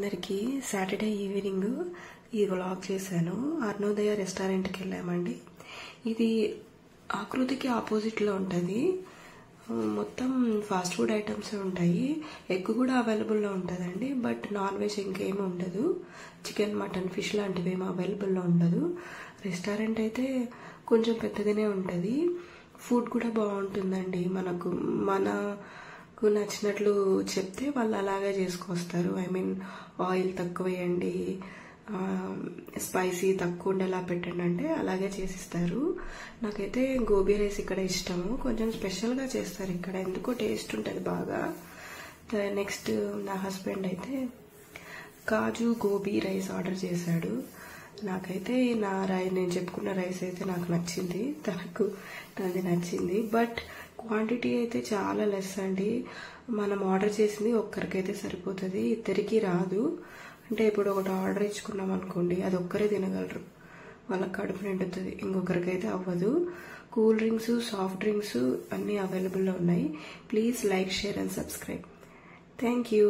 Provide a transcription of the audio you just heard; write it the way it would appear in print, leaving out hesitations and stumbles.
అందరికీ Saturday evening ఈ vlog చేశాను. అరుణోదయ రెస్టారెంట్కి వెళ్ళామండి. ఇది ఆకృతికి ఆపోజిట్లో ఉంటుంది. మొత్తం ఫాస్ట్ ఫుడ్ ఐటమ్స్ ఉంటాయి. ఎగ్ కూడా అవైలబుల్లో ఉంటుందండి. బట్ నాన్ వెజ్ ఇంకేమీ ఉండదు. చికెన్, మటన్, ఫిష్ లాంటివి ఏమీ అవైలబుల్లో ఉండదు. రెస్టారెంట్ అయితే కొంచెం పెద్దగానే ఉంటుంది. ఫుడ్ కూడా బాగుంటుందండి. మనకు నచ్చినట్లు చెప్తే వాళ్ళు అలాగే చేసుకొస్తారు. ఆయిల్ తక్కువ వేయండి, స్పైసీ తక్కువ ఉండేలా పెట్టండి అంటే అలాగే చేసిస్తారు. నాకైతే గోబీ రైస్ ఇక్కడ ఇష్టము. కొంచెం స్పెషల్గా చేస్తారు ఇక్కడ, ఎందుకో టేస్ట్ ఉంటుంది బాగా. నెక్స్ట్ నా హస్బెండ్ అయితే కాజు గోబీ రైస్ ఆర్డర్ చేశాడు. నాకైతే నేను చెప్పుకున్న రైస్ అయితే నాకు నచ్చింది, తనది నచ్చింది. బట్ క్వాంటిటీ అయితే చాలా లెస్ అండి. మనం ఆర్డర్ చేసింది ఒక్కరికైతే సరిపోతుంది, ఇద్దరికి రాదు. అంటే ఇప్పుడు ఒకటి ఆర్డర్ ఇచ్చుకున్నాం అనుకోండి, అది ఒక్కరే తినగలరు, వాళ్ళకి కడుపు నిండుతుంది, ఇంకొకరికైతే అవ్వదు. కూల్ డ్రింక్స్, సాఫ్ట్ డ్రింక్స్ అన్నీ అవైలబుల్లో ఉన్నాయి. Please like, share and subscribe. Thank you.